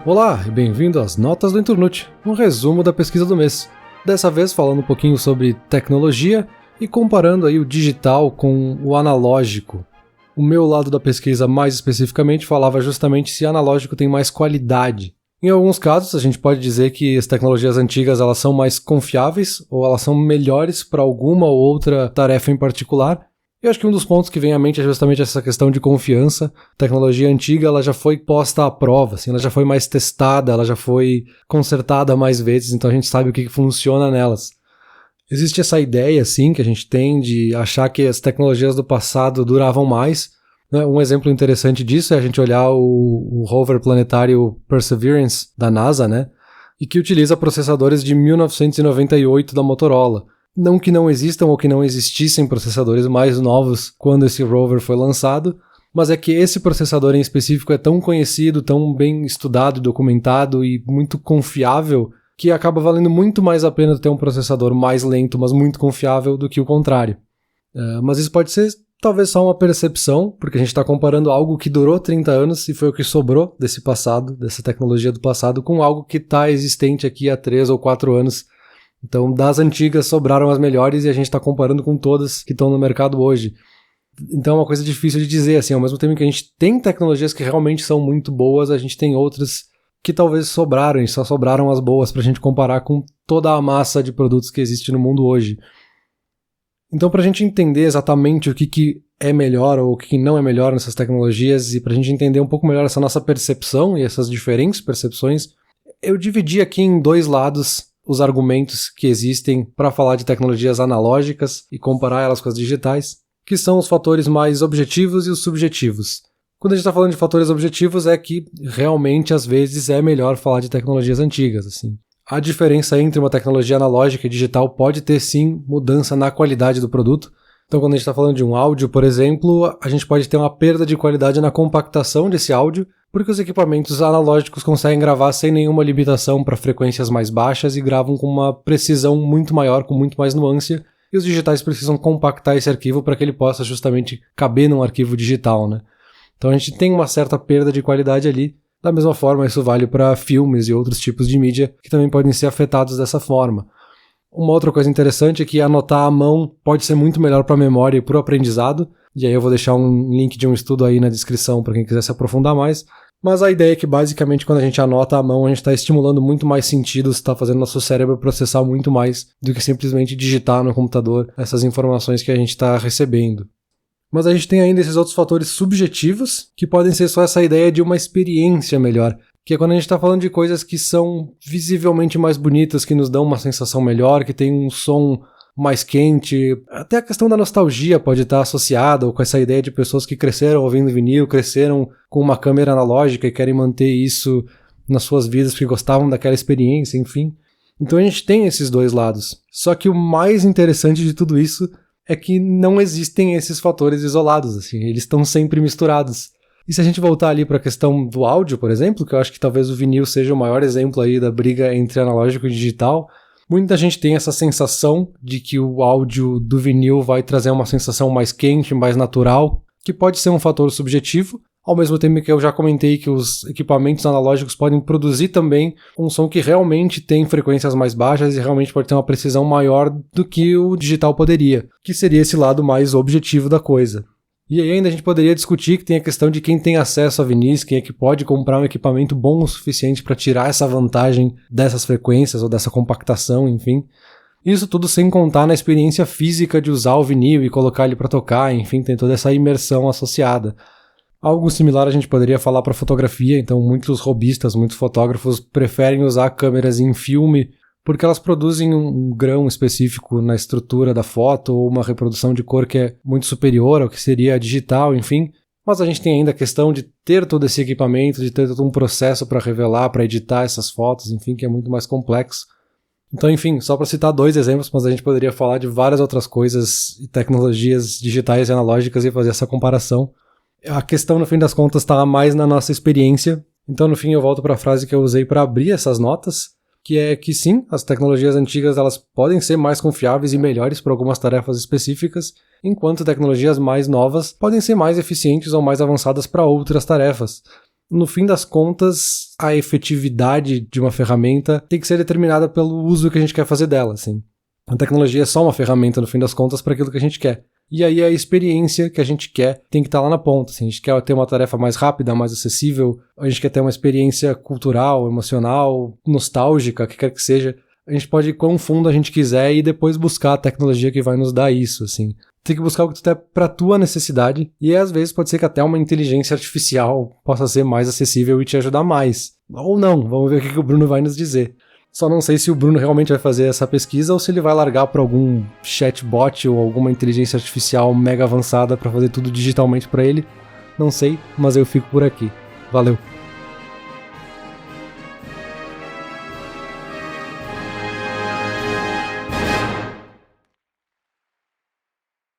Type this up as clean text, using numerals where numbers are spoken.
Olá e bem-vindo às Notas do Inturnute, um resumo da pesquisa do mês. Dessa vez falando um pouquinho sobre tecnologia e comparando aí o digital com o analógico. O meu lado da pesquisa mais especificamente falava justamente se analógico tem mais qualidade. Em alguns casos a gente pode dizer que as tecnologias antigas elas são mais confiáveis ou elas são melhores para alguma ou outra tarefa em particular. Eu acho que um dos pontos que vem à mente é justamente essa questão de confiança. A tecnologia antiga ela já foi posta à prova, assim, ela já foi mais testada, ela já foi consertada mais vezes, então a gente sabe o que funciona nelas. Existe essa ideia assim, que a gente tem de achar que as tecnologias do passado duravam mais. Um exemplo interessante disso é a gente olhar o rover planetário Perseverance da NASA, né? E que utiliza processadores de 1998 da Motorola. Não que não existam ou que não existissem processadores mais novos quando esse rover foi lançado, mas é que esse processador em específico é tão conhecido, tão bem estudado, documentado e muito confiável que acaba valendo muito mais a pena ter um processador mais lento, mas muito confiável do que o contrário. Mas isso pode ser talvez só uma percepção, porque a gente está comparando algo que durou 30 anos e foi o que sobrou desse passado, dessa tecnologia do passado, com algo que está existente aqui há 3 ou 4 anos. Então, das antigas sobraram as melhores e a gente está comparando com todas que estão no mercado hoje. Então é uma coisa difícil de dizer, assim, ao mesmo tempo que a gente tem tecnologias que realmente são muito boas, a gente tem outras que talvez sobraram, e só sobraram as boas para a gente comparar com toda a massa de produtos que existe no mundo hoje. Então, para a gente entender exatamente o que é melhor ou o que não é melhor nessas tecnologias e para a gente entender um pouco melhor essa nossa percepção e essas diferentes percepções, eu dividi aqui em 2 lados os argumentos que existem para falar de tecnologias analógicas e comparar elas com as digitais, que são os fatores mais objetivos e os subjetivos. Quando a gente está falando de fatores objetivos é que realmente às vezes é melhor falar de tecnologias antigas, assim. A diferença entre uma tecnologia analógica e digital pode ter sim mudança na qualidade do produto. Então quando a gente está falando de um áudio, por exemplo, a gente pode ter uma perda de qualidade na compactação desse áudio, porque os equipamentos analógicos conseguem gravar sem nenhuma limitação para frequências mais baixas e gravam com uma precisão muito maior, com muito mais nuance, e os digitais precisam compactar esse arquivo para que ele possa justamente caber num arquivo digital, né? Então a gente tem uma certa perda de qualidade ali. Da mesma forma, isso vale para filmes e outros tipos de mídia que também podem ser afetados dessa forma. Uma outra coisa interessante é que anotar à mão pode ser muito melhor para a memória e para o aprendizado, e aí eu vou deixar um link de um estudo aí na descrição para quem quiser se aprofundar mais. Mas a ideia é que basicamente quando a gente anota à mão, a gente está estimulando muito mais sentidos, está fazendo nosso cérebro processar muito mais do que simplesmente digitar no computador essas informações que a gente está recebendo. Mas a gente tem ainda esses outros fatores subjetivos, que podem ser só essa ideia de uma experiência melhor, que é quando a gente está falando de coisas que são visivelmente mais bonitas, que nos dão uma sensação melhor, que tem um som mais quente. Até a questão da nostalgia pode estar associada com essa ideia de pessoas que cresceram ouvindo vinil, cresceram com uma câmera analógica e querem manter isso nas suas vidas porque gostavam daquela experiência, enfim. Então a gente tem esses 2 lados. Só que o mais interessante de tudo isso é que não existem esses fatores isolados, assim, eles estão sempre misturados. E se a gente voltar ali para a questão do áudio, por exemplo, que eu acho que talvez o vinil seja o maior exemplo aí da briga entre analógico e digital, muita gente tem essa sensação de que o áudio do vinil vai trazer uma sensação mais quente, mais natural, que pode ser um fator subjetivo, ao mesmo tempo que eu já comentei que os equipamentos analógicos podem produzir também um som que realmente tem frequências mais baixas e realmente pode ter uma precisão maior do que o digital poderia, que seria esse lado mais objetivo da coisa. E aí ainda a gente poderia discutir que tem a questão de quem tem acesso a vinis, quem é que pode comprar um equipamento bom o suficiente para tirar essa vantagem dessas frequências ou dessa compactação, enfim. Isso tudo sem contar na experiência física de usar o vinil e colocar ele para tocar, enfim, tem toda essa imersão associada. Algo similar a gente poderia falar para fotografia, então muitos robistas, muitos fotógrafos preferem usar câmeras em filme porque elas produzem um grão específico na estrutura da foto ou uma reprodução de cor que é muito superior ao que seria a digital, enfim. Mas a gente tem ainda a questão de ter todo esse equipamento, de ter todo um processo para revelar, para editar essas fotos, enfim, que é muito mais complexo. Então, enfim, só para citar 2 exemplos, mas a gente poderia falar de várias outras coisas e tecnologias digitais e analógicas e fazer essa comparação. A questão, no fim das contas, está mais na nossa experiência. Então, no fim, eu volto para a frase que eu usei para abrir essas notas, que é que sim, as tecnologias antigas elas podem ser mais confiáveis e melhores para algumas tarefas específicas, enquanto tecnologias mais novas podem ser mais eficientes ou mais avançadas para outras tarefas. No fim das contas, a efetividade de uma ferramenta tem que ser determinada pelo uso que a gente quer fazer dela, assim. A tecnologia é só uma ferramenta, no fim das contas, para aquilo que a gente quer. E aí a experiência que a gente quer tem que estar lá na ponta. Se a gente quer ter uma tarefa mais rápida, mais acessível, a gente quer ter uma experiência cultural, emocional, nostálgica, o que quer que seja, a gente pode ir quão fundo a gente quiser e depois buscar a tecnologia que vai nos dar isso, assim. Tem que buscar o que tu tem pra tua necessidade, e às vezes pode ser que até uma inteligência artificial possa ser mais acessível e te ajudar mais. Ou não, vamos ver o que o Bruno vai nos dizer. Só não sei se o Bruno realmente vai fazer essa pesquisa ou se ele vai largar para algum chatbot ou alguma inteligência artificial mega avançada para fazer tudo digitalmente para ele. Não sei, mas eu fico por aqui. Valeu!